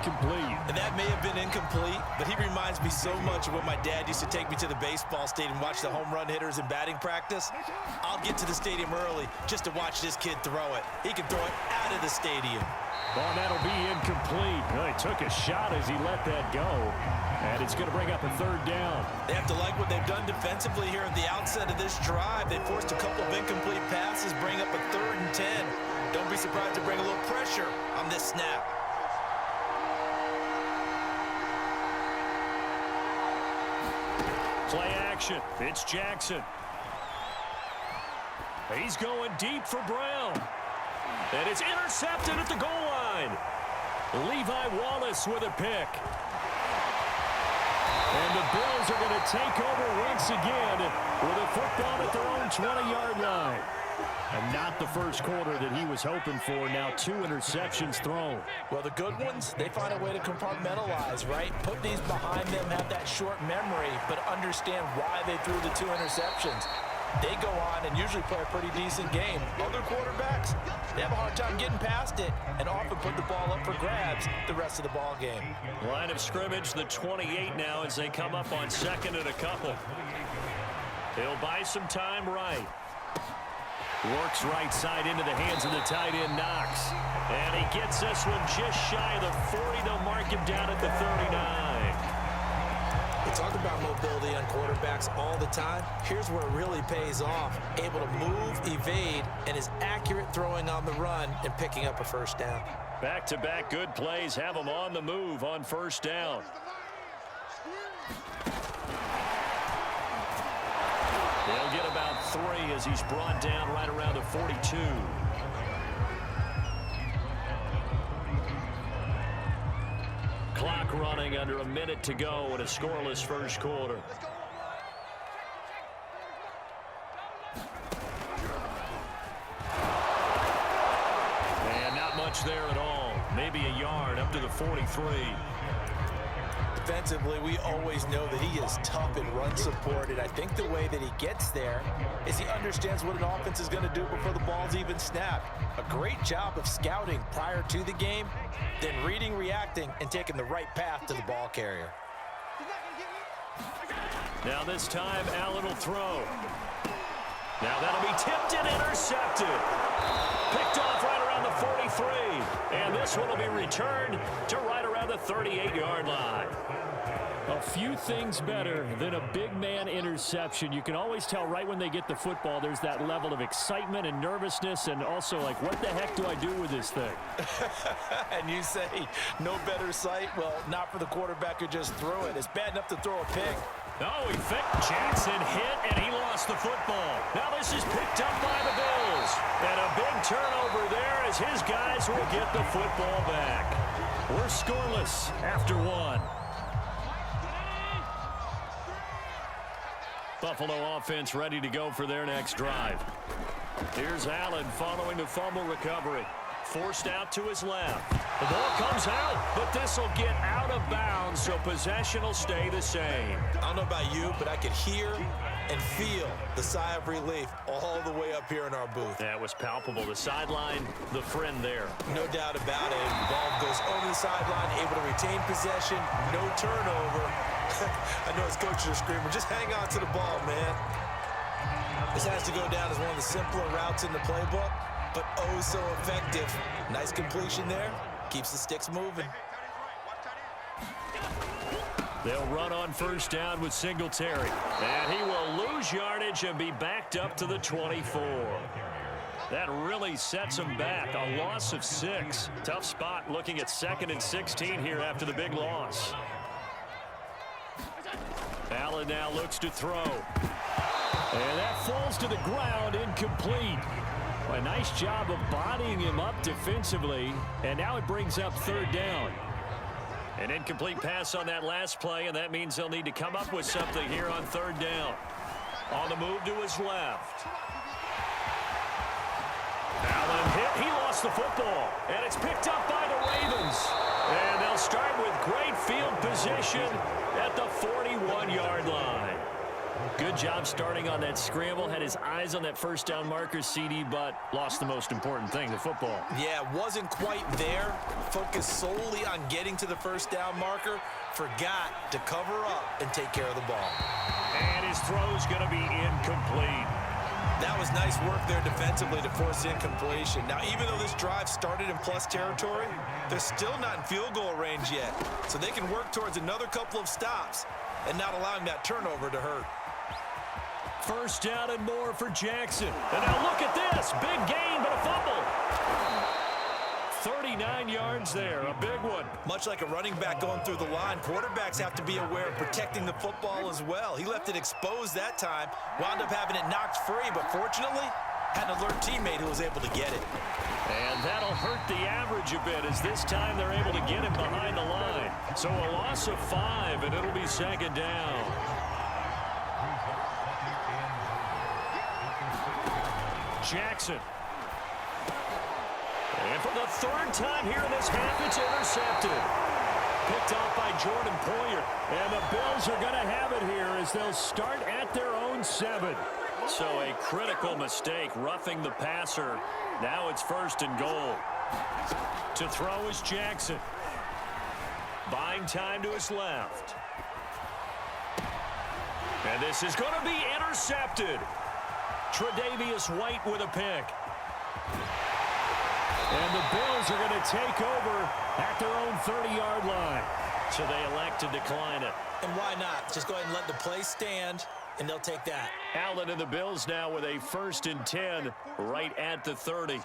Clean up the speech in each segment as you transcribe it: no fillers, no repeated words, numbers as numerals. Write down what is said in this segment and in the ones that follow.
incomplete. And that may have been incomplete, but he reminds me so much of when my dad used to take me to the baseball stadium and watch the home run hitters in batting practice. I'll get to the stadium early just to watch this kid throw it. He can throw it out of the stadium. Well, that'll be incomplete. Well, he took a shot as he let that go. And it's going to bring up a third down. They have to like what they've done defensively here at the outset of this drive. They forced a couple of incomplete passes, bring up a 3rd and 10. Don't be surprised to bring a little pressure on this snap. Play action. It's Jackson. He's going deep for Brown. And it's intercepted at the goal line. Levi Wallace with a pick. And the Bills are going to take over once again with a football at their own 20-yard line. And not the first quarter that he was hoping for. Now 2 interceptions thrown. Well, the good ones, they find a way to compartmentalize, right? Put these behind them, have that short memory, but understand why they threw the 2 interceptions. They go on and usually play a pretty decent game. Other quarterbacks, they have a hard time getting past it and often put the ball up for grabs the rest of the ball game. Line of scrimmage, the 28 now as they come up on 2nd and a couple. He'll buy some time right. Works right side into the hands of the tight end, Knox. And he gets this one just shy of the 40. They'll mark him down at the 39. We talk about mobility on quarterbacks all the time. Here's where it really pays off. Able to move, evade, and is accurate throwing on the run and picking up a first down. Back-to-back good plays have him on the move on first down. They'll get about 3 as he's brought down right around the 42. Clock running under a minute to go in a scoreless first quarter. And not much there at all. Maybe a yard up to the 43. Defensively, we always know that he is tough in run support, and I think the way that he gets there is he understands what an offense is going to do before the ball's even snapped. A great job of scouting prior to the game, then reading, reacting, and taking the right path to the ball carrier. Now this time, Allen will throw. Now that'll be tipped and intercepted. Picked off right around the 43. And this one will be returned to right around the 38-yard line. A few things better than a big man interception. You can always tell right when they get the football, there's that level of excitement and nervousness, and also like, what the heck do I do with this thing? And you say, no better sight? Well, not for the quarterback who just threw it. It's bad enough to throw a pick. Oh, he faked. Jackson hit, and he lost the football. Now this is picked up by the Bills. And a big turnover there as his guys will get the football back. We're scoreless after 1. Buffalo offense ready to go for their next drive. Here's Allen following the fumble recovery. Forced out to his left. The ball comes out, but this will get out of bounds, so possession will stay the same. I don't know about you, but I could hear and feel the sigh of relief all the way up here in our booth. That was palpable. The sideline, the friend there. No doubt about it. The ball goes over the sideline, able to retain possession, no turnover. I know his coaches are screaming, just hang on to the ball, man. This has to go down as one of the simpler routes in the playbook, but oh so effective. Nice completion there. Keeps the sticks moving. They'll run on first down with Singletary. And he will lose yardage and be backed up to the 24. That really sets him back. A loss of 6. Tough spot looking at 2nd and 16 here after the big loss. Allen now looks to throw. And that falls to the ground, incomplete. A nice job of bodying him up defensively. And now it brings up 3rd down. An incomplete pass on that last play, and that means they'll need to come up with something here on 3rd down. On the move to his left. Allen hit. He lost the football, and it's picked up by the Ravens. And they'll start with great field position at the 41-yard line. Good job starting on that scramble. Had his eyes on that first down marker, CD, but lost the most important thing, the football. Yeah, wasn't quite there. Focused solely on getting to the first down marker. Forgot to cover up and take care of the ball. And his throw's going to be incomplete. That was nice work there defensively to force incompletion. Now, even though this drive started in plus territory, they're still not in field goal range yet. So they can work towards another couple of stops and not allowing that turnover to hurt. First down and more for Jackson. And now look at this. Big gain, but a fumble. 39 yards there, a big one. Much like a running back going through the line, quarterbacks have to be aware of protecting the football as well. He left it exposed that time, wound up having it knocked free, but fortunately, had an alert teammate who was able to get it. And that'll hurt the average a bit as this time they're able to get him behind the line. So a loss of 5, and it'll be second down. Jackson. And for the third time here in this half, it's intercepted. Picked off by Jordan Poyer. And the Bills are going to have it here as they'll start at their own 7. So a critical mistake, roughing the passer. Now it's first and goal. To throw is Jackson. Buying time to his left. And this is going to be intercepted. Tre'Davious White with a pick. And the Bills are going to take over at their own 30-yard line. So they elect to decline it. And why not? Just go ahead and let the play stand, and they'll take that. Allen and the Bills now with a 1st and 10 right at the 30.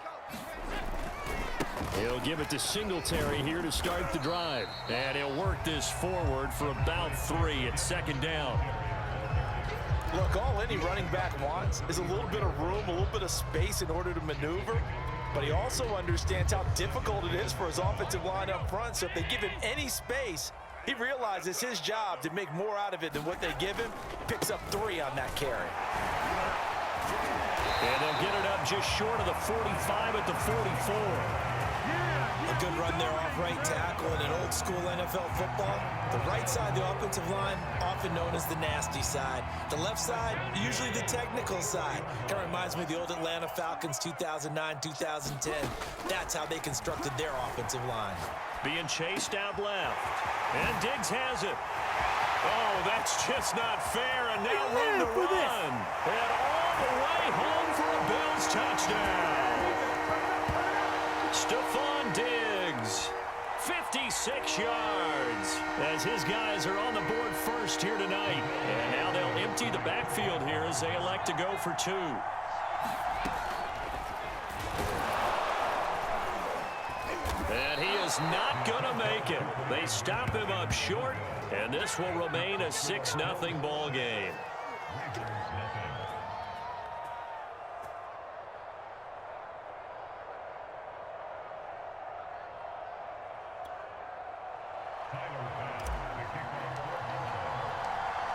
He'll give it to Singletary here to start the drive. And he'll work this forward for about 3 at second down. Look, all any running back wants is a little bit of room, a little bit of space in order to maneuver. But he also understands how difficult it is for his offensive line up front. So if they give him any space, he realizes it's his job to make more out of it than what they give him. Picks up 3 on that carry. And they'll get it up just short of the 45 at the 44. A good run there off right tackle in an old school NFL football. The right side of the offensive line, often known as the nasty side. The left side, usually the technical side. Kind of reminds me of the old Atlanta Falcons 2009-2010. That's how they constructed their offensive line. Being chased out left. And Diggs has it. Oh, that's just not fair. And now room to run. And all the way home for a Bills touchdown. Stephon Diggs, 56 yards, as his guys are on the board first here tonight. And now they'll empty the backfield here as they elect to go for 2. And he is not going to make it. They stop him up short, and this will remain a 6-0 ball game.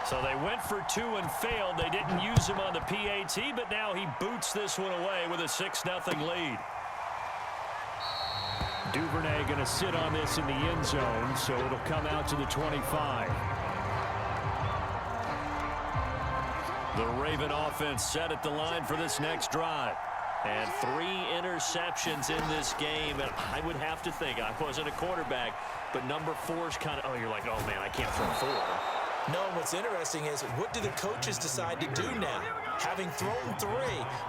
So they went for 2 and failed. They didn't use him on the PAT, but now he boots this one away with a 6-0 lead. Duvernay going to sit on this in the end zone, so it'll come out to the 25. The Raven offense set at the line for this next drive. And 3 interceptions in this game. And I would have to think, I wasn't a quarterback, but number 4's kind of, oh, you're like, oh, man, I can't throw 4. No, what's interesting is, what do the coaches decide to do now? Having thrown 3,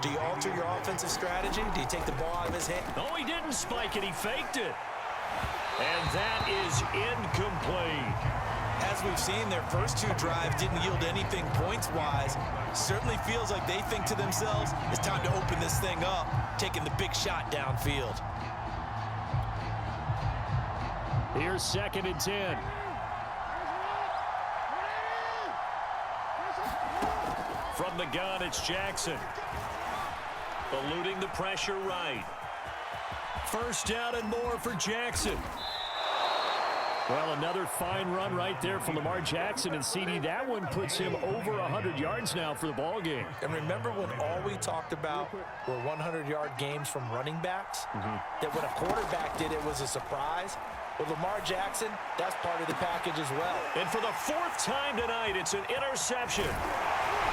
do you alter your offensive strategy? Do you take the ball out of his hand? No, he didn't spike it. He faked it. And that is incomplete. As we've seen, their first 2 drives didn't yield anything points-wise. Certainly feels like they think to themselves, it's time to open this thing up, taking the big shot downfield. Here's 2nd and 10. From the gun, it's Jackson. Eluding the pressure right. First down and more for Jackson. Well, another fine run right there for Lamar Jackson and CD. That one puts him over 100 yards now for the ball game. And remember when all we talked about were 100-yard games from running backs? That when a quarterback did it was a surprise? With Lamar Jackson, that's part of the package as well. And for the fourth time tonight, it's an interception.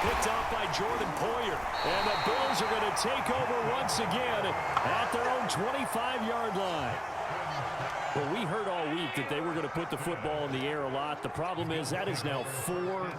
Picked off by Jordan Poyer. And the Bills are going to take over once again at their own 25-yard line. Well, we heard all week that they were going to put the football in the air a lot. The problem is that is now 4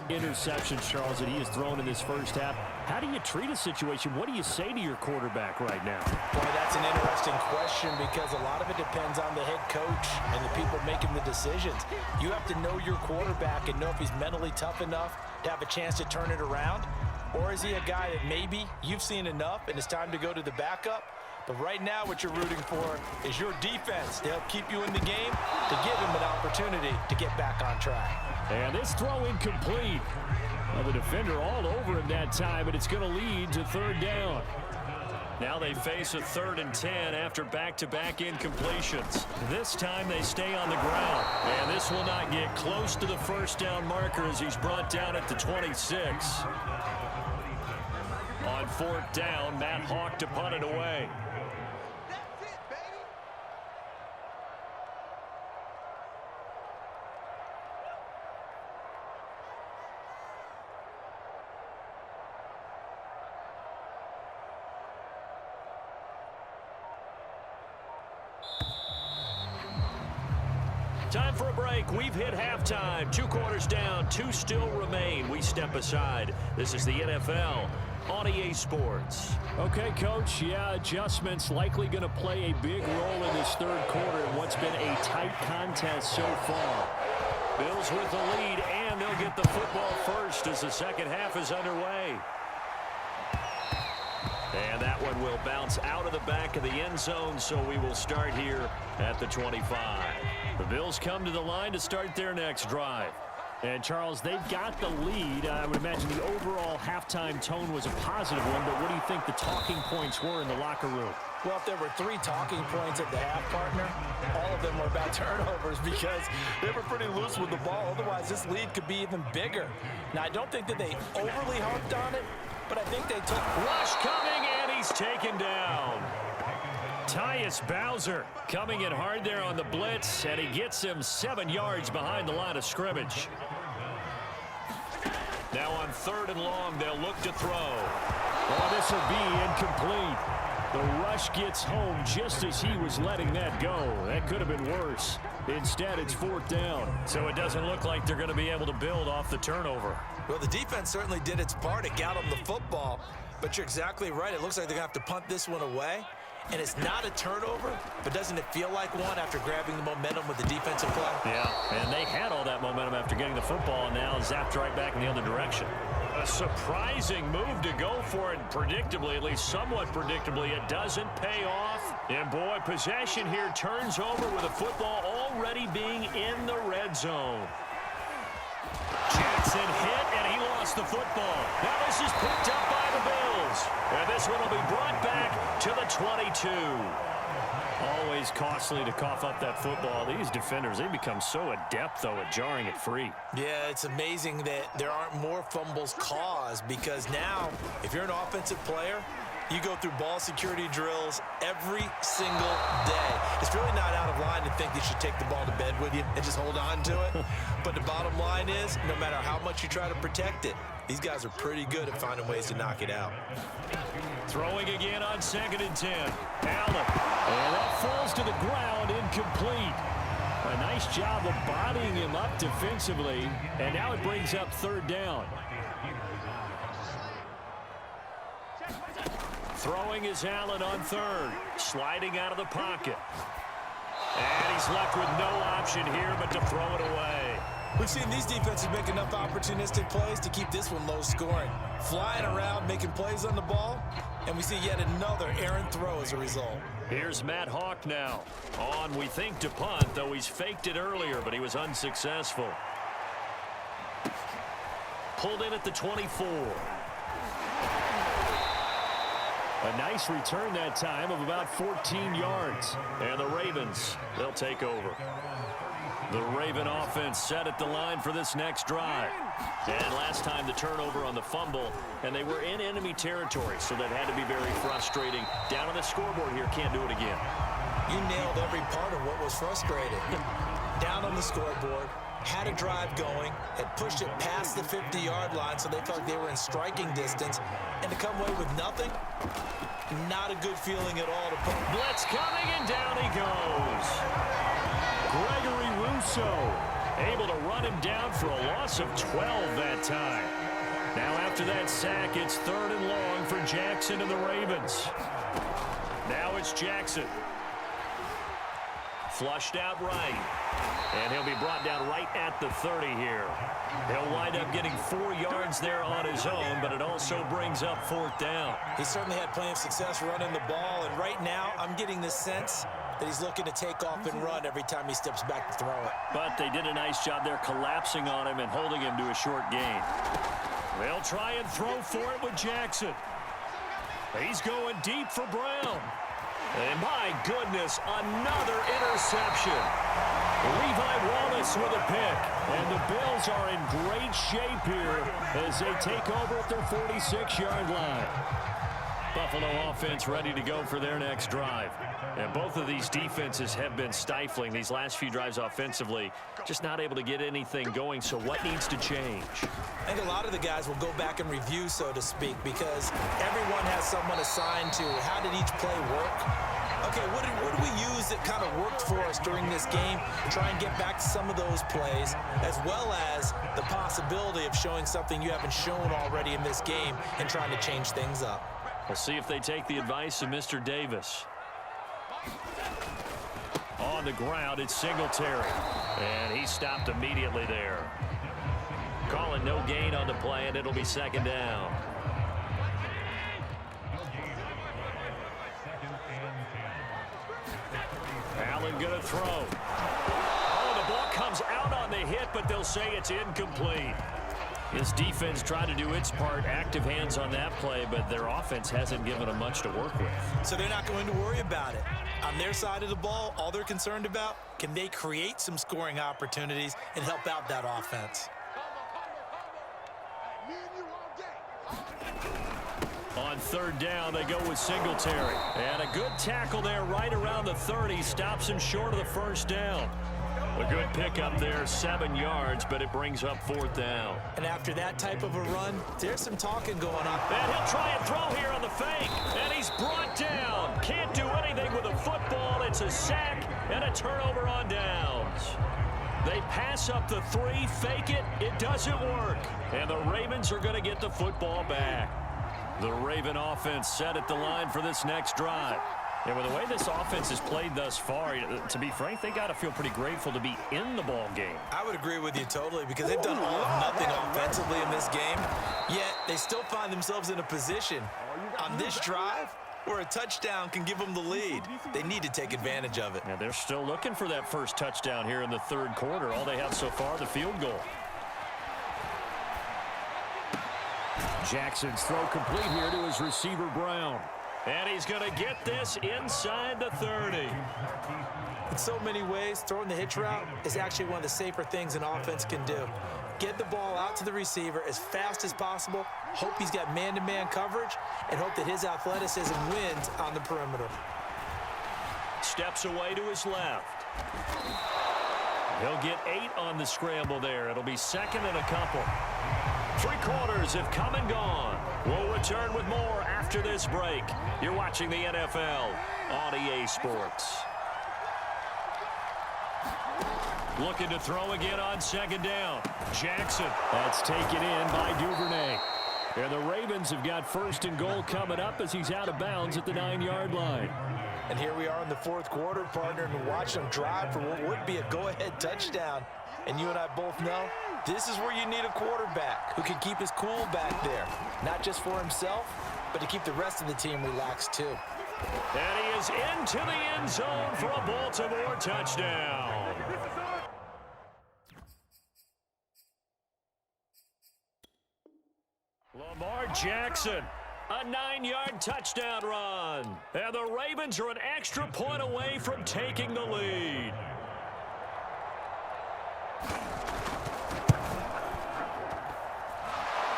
interceptions, Charles, that he has thrown in this first half. How do you treat a situation? What do you say to your quarterback right now? Boy, that's an interesting question because a lot of it depends on the head coach and the people making the decisions. You have to know your quarterback and know if he's mentally tough enough to have a chance to turn it around. Or is he a guy that maybe you've seen enough and it's time to go to the backup? But right now what you're rooting for is your defense to help keep you in the game, to give him an opportunity to get back on track. And this throw incomplete. Well, the defender all over him that time, and it's going to lead to third down. Now they face a 3rd and 10 after back-to-back incompletions. This time they stay on the ground. And this will not get close to the first down marker as he's brought down at the 26. On 4th down, Matt Hawk to punt it away. Time for a break. We've hit halftime. 2 quarters down. 2 still remain. We step aside. This is the NFL on EA Sports. Okay, Coach. Yeah, adjustments likely going to play a big role in this 3rd quarter in what's been a tight contest so far. Bills with the lead, and they'll get the football first as the second half is underway. And that one will bounce out of the back of the end zone, so we will start here at the 25. The Bills come to the line to start their next drive. And, Charles, they've got the lead. I would imagine the overall halftime tone was a positive one, but what do you think the talking points were in the locker room? Well, if there were 3 talking points at the half, partner, all of them were about turnovers because they were pretty loose with the ball. Otherwise, this lead could be even bigger. Now, I don't think that they overly harped on it, but I think they took... Rush coming, and he's taken down. Tyus Bowser coming in hard there on the blitz, and he gets him 7 yards behind the line of scrimmage. Now on 3rd and long, they'll look to throw. Oh, this will be incomplete. The rush gets home just as he was letting that go. That could have been worse. Instead, it's 4th down. So it doesn't look like they're going to be able to build off the turnover. Well, the defense certainly did its part. It got them the football. But you're exactly right. It looks like they're going to have to punt this one away. And it's not a turnover, but doesn't it feel like one after grabbing the momentum with the defensive play? Yeah, and they had all that momentum after getting the football, and now zapped right back in the other direction. A surprising move to go for it, predictably, at least somewhat predictably. It doesn't pay off. And, boy, possession here turns over with the football already being in the red zone. Jackson hit, and he lost the football. Now this is picked up by the Bills. And this one will be brought back to the 22. Always costly to cough up that football. These defenders, they become so adept, though, at jarring it free. Yeah, it's amazing that there aren't more fumbles caused because now, if you're an offensive player, you go through ball security drills every single day. It's really not out of line to think you should take the ball to bed with you and just hold on to it. But the bottom line is, no matter how much you try to protect it, these guys are pretty good at finding ways to knock it out. Throwing again on 2nd and 10. Allen. And that falls to the ground, incomplete. A nice job of bodying him up defensively. And now it brings up 3rd down. Throwing is Allen on 3rd. Sliding out of the pocket. And he's left with no option here but to throw it away. We've seen these defenses make enough opportunistic plays to keep this one low scoring. Flying around, making plays on the ball, and we see yet another errant throw as a result. Here's Matt Hawk now. On, we think, to punt, though he's faked it earlier, but he was unsuccessful. Pulled in at the 24. A nice return that time of about 14 yards. And the Ravens, they'll take over. The Raven offense set at the line for this next drive. And last time the turnover on the fumble, and they were in enemy territory, so that had to be very frustrating. Down on the scoreboard here, can't do it again. You nailed every part of what was frustrating. Down on the scoreboard, had a drive going, had pushed it past the 50-yard line so they felt like they were in striking distance, and to come away with nothing, not a good feeling at all. Blitz coming, and down he goes. Gregory Rousseau able to run him down for a loss of 12 that time. Now after that sack, it's 3rd and long for Jackson and the Ravens. Now it's Jackson. Flushed out right. And he'll be brought down right at the 30 here. He'll wind up getting 4 yards there on his own, but it also brings up 4th down. He certainly had plenty of success running the ball, and right now I'm getting the sense that he's looking to take off and run every time he steps back to throw it. But they did a nice job there collapsing on him and holding him to a short gain. They'll try and throw for it with Jackson. He's going deep for Brown. And my goodness, another interception. Levi Wallace with a pick. And the Bills are in great shape here as they take over at their 46-yard line. Buffalo offense ready to go for their next drive. And both of these defenses have been stifling these last few drives offensively. Just not able to get anything going, so what needs to change? I think a lot of the guys will go back and review, so to speak, because everyone has someone assigned to how did each play work. Okay, what did we use that kind of worked for us during this game? Try and get back to some of those plays, as well as the possibility of showing something you haven't shown already in this game and trying to change things up. We'll see if they take the advice of Mr. Davis. On the ground, it's Singletary. And he stopped immediately there. Calling no gain on the play, and it'll be 2nd down. Allen going to throw. Oh, the ball comes out on the hit, but they'll say it's incomplete. This defense tried to do its part, active hands on that play, but their offense hasn't given them much to work with. So they're not going to worry about it. On their side of the ball, all they're concerned about, can they create some scoring opportunities and help out that offense? On 3rd down, they go with Singletary. And a good tackle there right around the 30. Stops him short of the 1st down. A good pickup there, 7 yards, but it brings up 4th down. And after that type of a run, there's some talking going on. And he'll try and throw here on the fake. And he's brought down. Can't do anything with a football. It's a sack and a turnover on downs. They pass up the 3, fake it. It doesn't work. And the Ravens are going to get the football back. The Raven offense set at the line for this next drive. And with the way this offense has played thus far, to be frank, they got to feel pretty grateful to be in the ball game. I would agree with you totally, because they've done all of nothing offensively in this game, yet they still find themselves in a position on this drive where a touchdown can give them the lead. They need to take advantage of it. And they're still looking for that first touchdown here in the 3rd quarter. All they have so far, the field goal. Jackson's throw complete here to his receiver, Brown. And he's going to get this inside the 30. In so many ways, throwing the hitch route is actually one of the safer things an offense can do. Get the ball out to the receiver as fast as possible, hope he's got man-to-man coverage, and hope that his athleticism wins on the perimeter. Steps away to his left. He'll get 8 on the scramble there. It'll be 2nd and a couple. 3 quarters have come and gone. We'll return with more after this break. You're watching the NFL on EA Sports. Looking to throw again on 2nd down. Jackson. That's taken in by Duvernay. And the Ravens have got 1st and goal coming up as he's out of bounds at the 9-yard line. And here we are in the 4th quarter, partner, and watch them drive for what would be a go-ahead touchdown. And you and I both know this is where you need a quarterback who can keep his cool back there, not just for himself, but to keep the rest of the team relaxed too. And he is into the end zone for a Baltimore touchdown. Lamar Jackson, a 9-yard touchdown run. And the Ravens are an extra point away from taking the lead.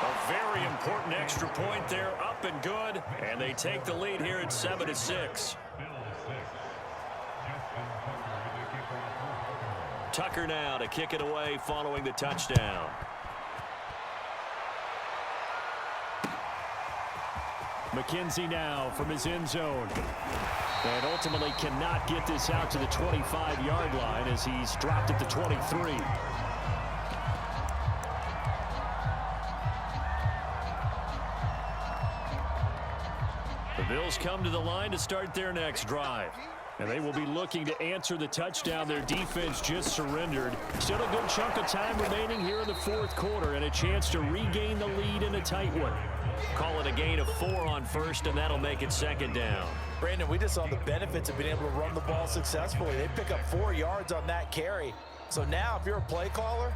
A very important extra point there, up and good. And they take the lead here at 7-6. Tucker now to kick it away following the touchdown. McKenzie now from his end zone. And ultimately cannot get this out to the 25-yard line as he's dropped at the 23. The Bills come to the line to start their next drive. And they will be looking to answer the touchdown their defense just surrendered. Still a good chunk of time remaining here in the fourth quarter and a chance to regain the lead in a tight one. Call it a gain of 4 on first, and that'll make it second down. Brandon, we just saw the benefits of being able to run the ball successfully. They pick up 4 yards on that carry. So now if you're a play caller,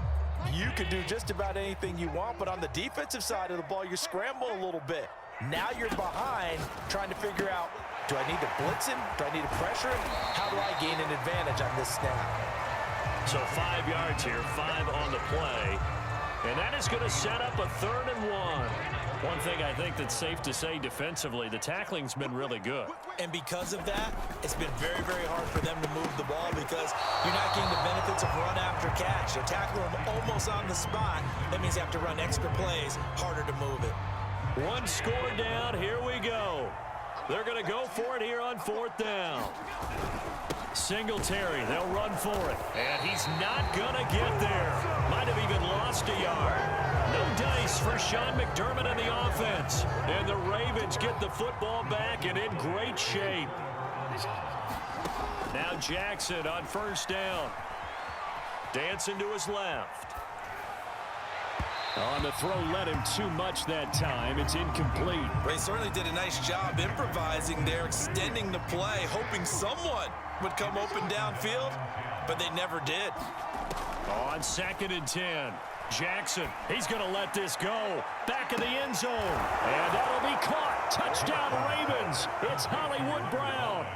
you can do just about anything you want. But on the defensive side of the ball, you scramble a little bit. Now you're behind trying to figure out, do I need to blitz him? Do I need to pressure him? How do I gain an advantage on this snap? So 5 yards here, 5 on the play. And that is going to set up a 3rd and 1. One thing I think that's safe to say defensively, the tackling's been really good. And because of that, it's been very, very hard for them to move the ball because you're not getting the benefits of run after catch. They're tackling them almost on the spot. That means you have to run extra plays, harder to move it. 1 score down, here we go. They're going to go for it here on 4th down. Singletary, they'll run for it. And he's not going to get there. Might have even lost a yard. No dice for Sean McDermott and the offense. And the Ravens get the football back and in great shape. Now Jackson on 1st down. Dancing to his left. On the throw, led him too much that time. It's incomplete. They certainly did a nice job improvising there, extending the play, hoping someone would come open downfield, but they never did. On 2nd and 10, Jackson, he's going to let this go. Back in the end zone, and that'll be caught. Touchdown, Ravens. It's Hollywood Brown.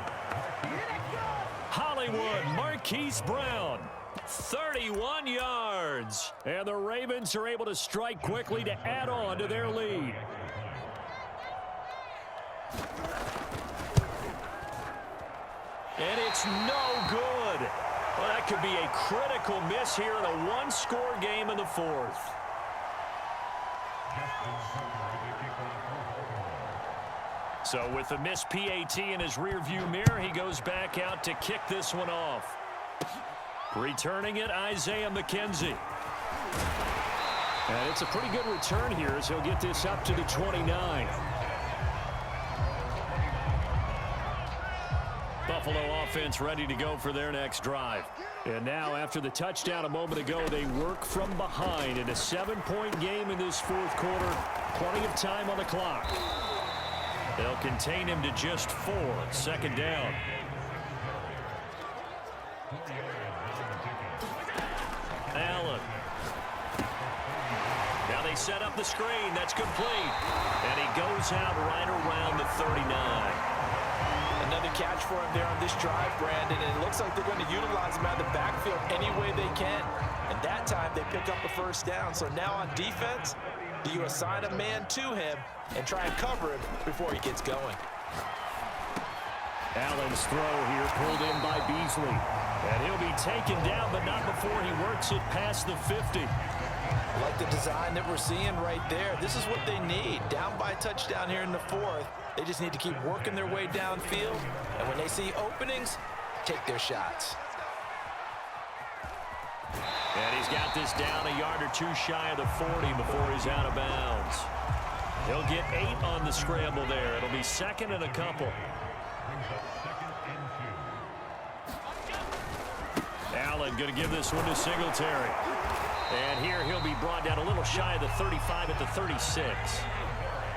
Hollywood, Marquise Brown. 31 yards. And the Ravens are able to strike quickly to add on to their lead. And it's no good. Well, that could be a critical miss here in a 1-score game in the 4th. So with the missed PAT in his rearview mirror, he goes back out to kick this one off. Returning it, Isaiah McKenzie. And it's a pretty good return here as he'll get this up to the 29. Buffalo offense ready to go for their next drive. And now, after the touchdown a moment ago, they work from behind in a 7-point game in this 4th quarter. Plenty of time on the clock. They'll contain him to just 4. 2nd down. Allen. Now they set up the screen. That's complete. And he goes out right around the 39. Another catch for him there on this drive, Brandon, and it looks like they're going to utilize him out of the backfield any way they can. And that time they pick up the 1st down. So now on defense, do you assign a man to him and try and cover him before he gets going? Allen's throw here pulled in by Beasley. And he'll be taken down, but not before he works it past the 50. Like the design that we're seeing right there. This is what they need. Down by a touchdown here in the 4th. They just need to keep working their way downfield. And when they see openings, take their shots. And he's got this down a yard or 2 shy of the 40 before he's out of bounds. He'll get 8 on the scramble there. It'll be 2nd and a couple. Allen going to give this one to Singletary. And here he'll be brought down a little shy of the 35 at the 36.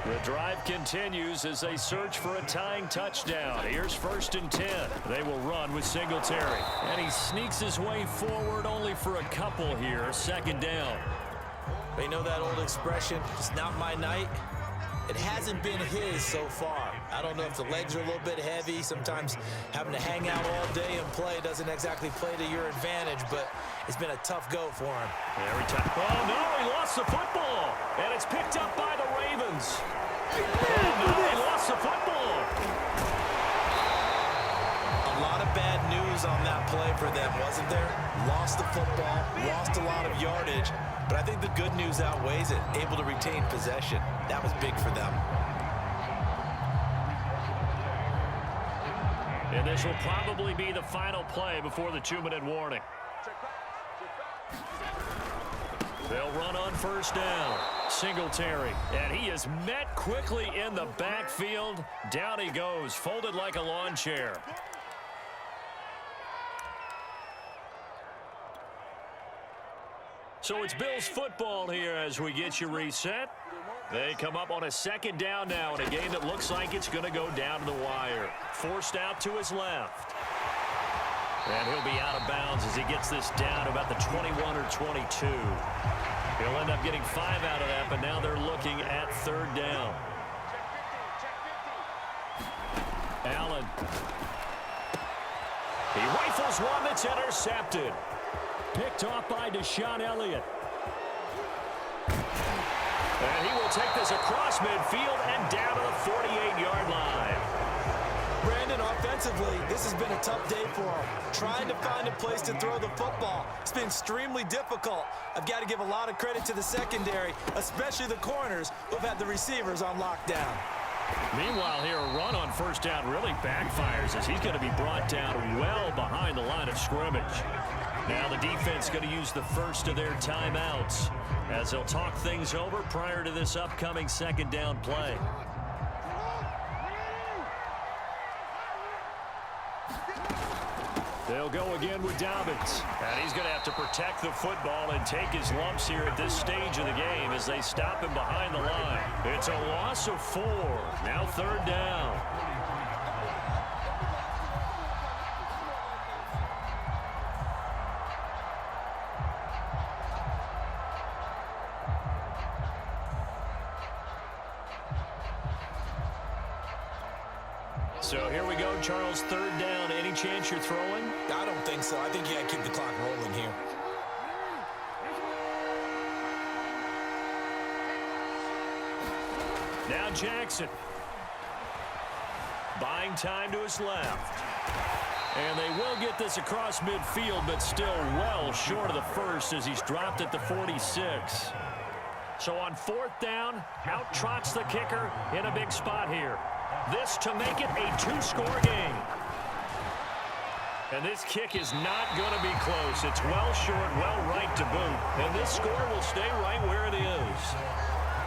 The drive continues as they search for a tying touchdown. Here's 1st and 10. They will run with Singletary. And he sneaks his way forward only for a couple here. 2nd down. You know that old expression, it's not my night? It hasn't been his so far. I don't know if the legs are a little bit heavy. Sometimes having to hang out all day and play doesn't exactly play to your advantage, but it's been a tough go for him. Every time. Oh, no, he lost the football. And it's picked up by the Ravens. Oh, no, he lost the football. A lot of bad news news on that play for them, wasn't there? Lost the football, lost a lot of yardage, but I think the good news outweighs it. Able to retain possession. That was big for them. And this will probably be the final play before the 2-minute warning. They'll run on first down. Singletary, and he is met quickly in the backfield. Down he goes, folded like a lawn chair. So it's Bills football here as we get you reset. They come up on a second down now in a game that looks like it's going to go down to the wire. Forced out to his left. And he'll be out of bounds as he gets this down about the 21 or 22. He'll end up getting 5 out of that, but now they're looking at third down. Allen. He rifles one that's intercepted. Picked off by Deshaun Elliott. And he will take this across midfield and down to the 48-yard line. Brandon, offensively, this has been a tough day for him. Trying to find a place to throw the football. It's been extremely difficult. I've got to give a lot of credit to the secondary, especially the corners who've had the receivers on lockdown. Meanwhile, here, a run on first down really backfires as he's going to be brought down well behind the line of scrimmage. Now the defense going to use the first of their timeouts as they'll talk things over prior to this upcoming second down play. They'll go again with Dobbins. And he's going to have to protect the football and take his lumps here at this stage of the game as they stop him behind the line. It's a loss of 4. Now third down. So here we go, Charles, third down. Any chance you're throwing? I don't think so. I think you got to keep the clock rolling here. Now Jackson. Buying time to his left. And they will get this across midfield, but still well short of the first as he's dropped at the 46. So on fourth down, out trots the kicker in a big spot here. This to make it a 2-score game. And this kick is not going to be close. It's well short, well right to boot. And this score will stay right where it is.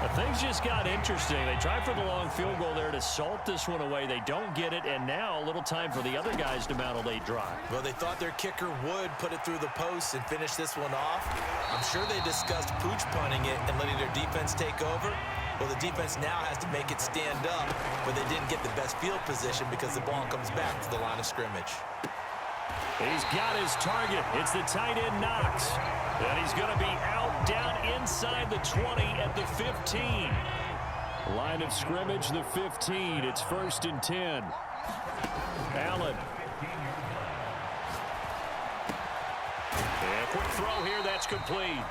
But things just got interesting. They tried for the long field goal there to salt this one away. They don't get it, and now a little time for the other guys to mount a late drive. Well, they thought their kicker would put it through the post and finish this one off. I'm sure they discussed pooch punting it and letting their defense take over. Well, the defense now has to make it stand up, but they didn't get the best field position because the ball comes back to the line of scrimmage. He's got his target. It's the tight end Knox. And he's going to be out down inside the 20 at the 15. Line of scrimmage, the 15. It's 1st and 10. Allen. And a quick throw here. That's complete.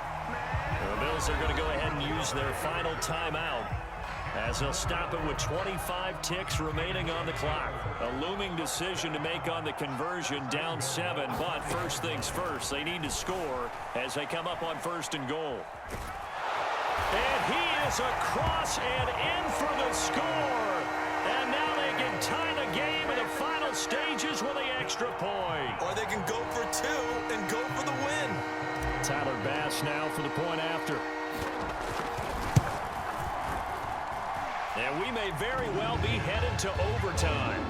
The Bills are going to go ahead and use their final timeout as they'll stop it with 25 ticks remaining on the clock. A looming decision to make on the conversion, down 7, but first things first, they need to score as they come up on 1st and goal. And he is across and in for the score. And now they can tie the game in the final stages with the extra point. Or they can go for 2 and go for the win. Tyler Bass now for the point after. And we may very well be headed to overtime.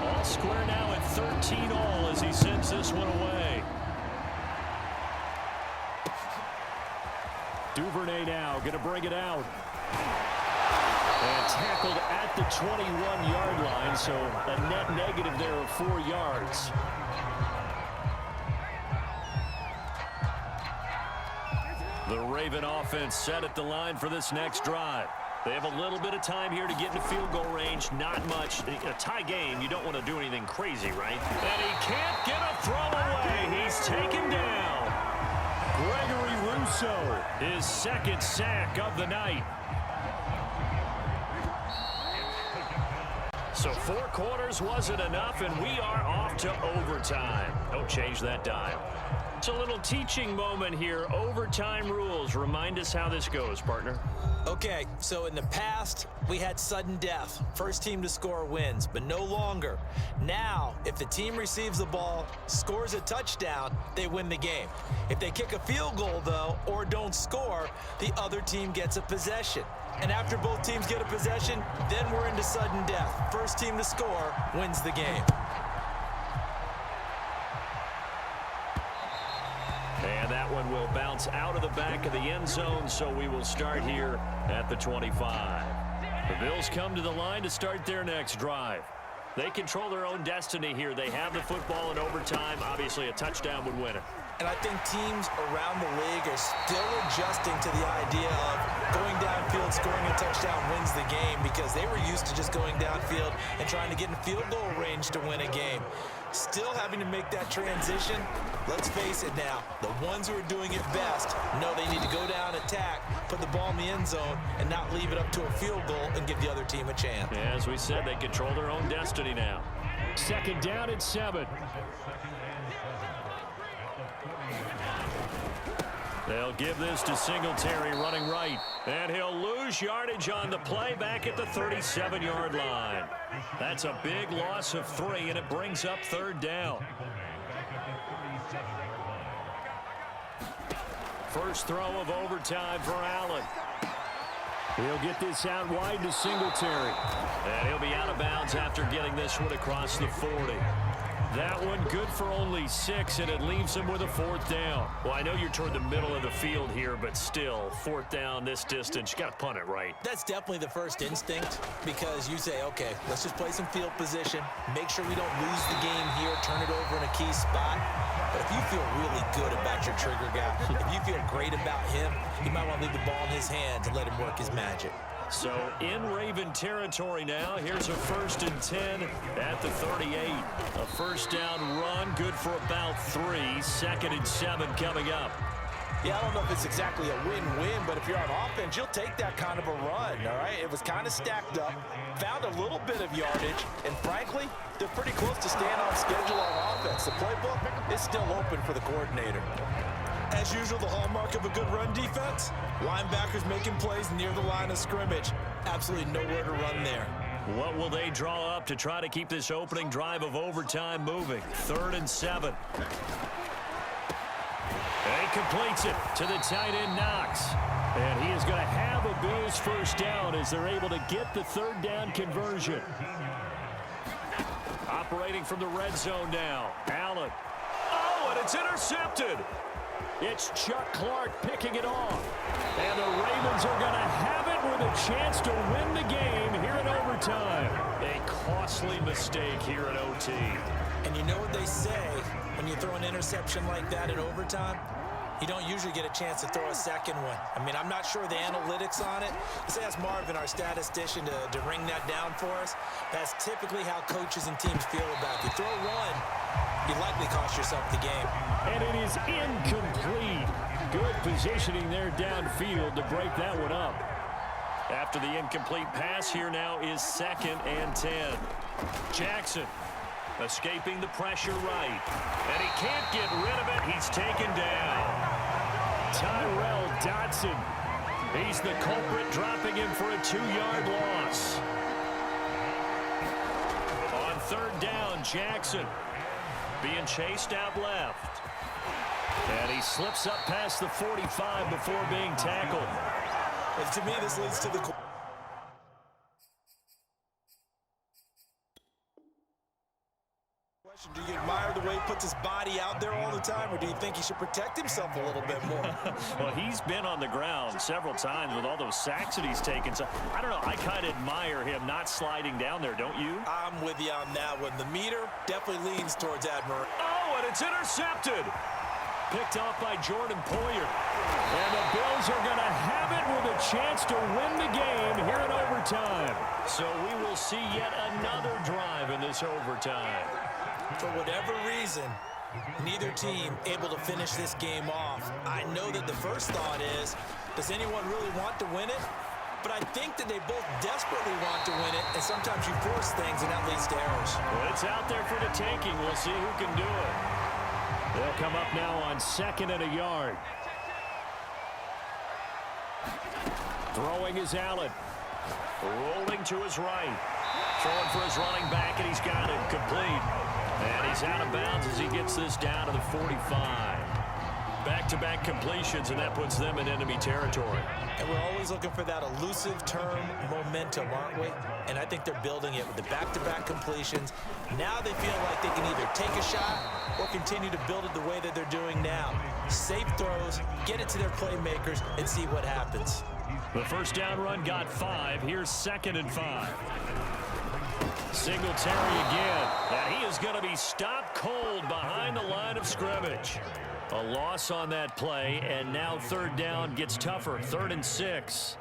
All square now at 13 all as he sends this one away. Duvernay now going to bring it out. And tackled at the 21-yard line, so a net negative there of 4 yards. The Raven offense set at the line for this next drive. They have a little bit of time here to get into field goal range. Not much. A tie game, you don't want to do anything crazy, right? And he can't get a throw away. He's taken down. Gregory Rousseau, his 2nd sack of the night. So 4 quarters wasn't enough, and we are off to overtime. Don't change that dial. It's a little teaching moment here. Overtime rules. Remind us how this goes, partner. Okay, so in the past, we had sudden death. First team to score wins, but no longer. Now, if the team receives the ball, scores a touchdown, they win the game. If they kick a field goal, though, or don't score, the other team gets a possession. And after both teams get a possession, then we're into sudden death. First team to score wins the game. And that one will bounce out of the back of the end zone, so we will start here at the 25. The Bills come to the line to start their next drive. They control their own destiny here. They have the football in overtime. Obviously, a touchdown would win it. And I think teams around the league are still adjusting to the idea of going downfield, scoring a touchdown wins the game, because they were used to just going downfield and trying to get in field goal range to win a game. Still having to make that transition. Let's face it now, the ones who are doing it best know they need to go down, attack, put the ball in the end zone, and not leave it up to a field goal and give the other team a chance. As we said, they control their own destiny now. Second down at 7. They'll give this to Singletary running right. And he'll lose yardage on the play back at the 37-yard line. That's a big loss of 3, and it brings up third down. First throw of overtime for Allen. He'll get this out wide to Singletary. And he'll be out of bounds after getting this one across the 40. That one good for only 6, and it leaves him with a fourth down. Well, I know you're toward the middle of the field here, but still, fourth down this distance, you got to punt it right. That's definitely the first instinct, because you say, okay, let's just play some field position, make sure we don't lose the game here, turn it over in a key spot. But if you feel really good about your trigger guy, if you feel great about him, you might want to leave the ball in his hands and let him work his magic. So in Raven territory now, here's a 1st and 10 at the 38. A first down run, good for about 3. 2nd and 7 coming up. Yeah, I don't know if it's exactly a win-win, but if you're on offense, you'll take that kind of a run, all right? It was kind of stacked up, found a little bit of yardage, and frankly, they're pretty close to staying on schedule on offense. The playbook is still open for the coordinator. As usual, the hallmark of a good run defense, linebackers making plays near the line of scrimmage. Absolutely nowhere to run there. What will they draw up to try to keep this opening drive of overtime moving? 3rd and 7. And he completes it to the tight end, Knox. And he is going to have a Bills first down as they're able to get the third down conversion. Operating from the red zone now. Allen. Oh, and it's intercepted. It's Chuck Clark picking it off. And the Ravens are going to have it with a chance to win the game here in overtime. A costly mistake here in OT. And you know what they say when you throw an interception like that in overtime? You don't usually get a chance to throw a second one. I mean, I'm not sure the analytics on it. Let's ask Marvin, our statistician, to ring that down for us. That's typically how coaches and teams feel about it. You throw one, you likely cost yourself the game. And it is incomplete. Good positioning there downfield to break that one up. After the incomplete pass, here now is 2nd and 10. Jackson escaping the pressure right. And he can't get rid of it. He's taken down. Tyrell Dodson. He's the culprit, dropping him for a 2-yard loss. On 3rd down, Jackson being chased out left. And he slips up past the 45 before being tackled. And to me, this leads to the question. Do you admire the way he puts his body out there all the time, or do you think he should protect himself a little bit more? Well, he's been on the ground several times with all those sacks that he's taken. So I don't know. I kind of admire him not sliding down there, don't you? I'm with you on that one. The meter definitely leans towards admiration. Oh, and it's intercepted. Picked off by Jordan Poyer. And the Bills are going to have it with a chance to win the game here in overtime. So we will see yet another drive in this overtime. For whatever reason, neither team able to finish this game off. I know that the first thought is, does anyone really want to win it? but I think that they both desperately want to win it, and sometimes you force things, and that leads to errors. Well, it's out there for the taking. We'll see who can do it. They'll come up now on 2nd and a yard. Throwing is Allen. Rolling to his right. Throwing for his running back, and he's got it complete. And he's out of bounds as he gets this down to the 45. Back-to-back completions, and that puts them in enemy territory. And we're always looking for that elusive term momentum, aren't we? And I think they're building it with the back-to-back completions. Now they feel like they can either take a shot or continue to build it the way that they're doing now. Safe throws, get it to their playmakers, and see what happens. The first down run got 5. Here's 2nd and 5. Singletary again. And he is going to be stopped cold behind the line of scrimmage. A loss on that play, and now 3rd down gets tougher. 3rd and 6.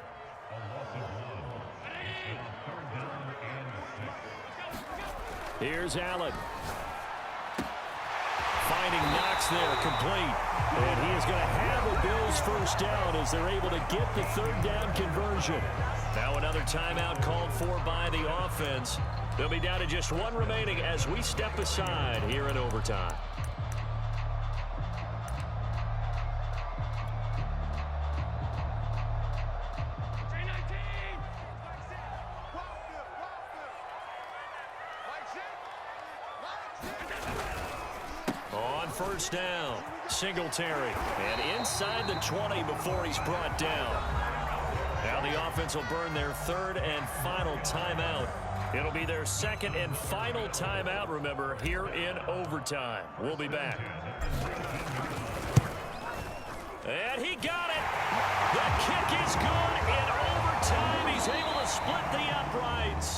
Here's Allen. Finding Knox there, complete. And he is going to have the Bills first down as they're able to get the 3rd down conversion. Now another timeout called for by the offense. They'll be down to just 1 remaining as we step aside here in overtime. On 1st down, Singletary. And inside the 20 before he's brought down. Now the offense will burn their 3rd and final timeout. It'll be their 2nd and final timeout, remember, here in overtime. We'll be back. And he got it. The kick is good in overtime. He's able to split the uprights.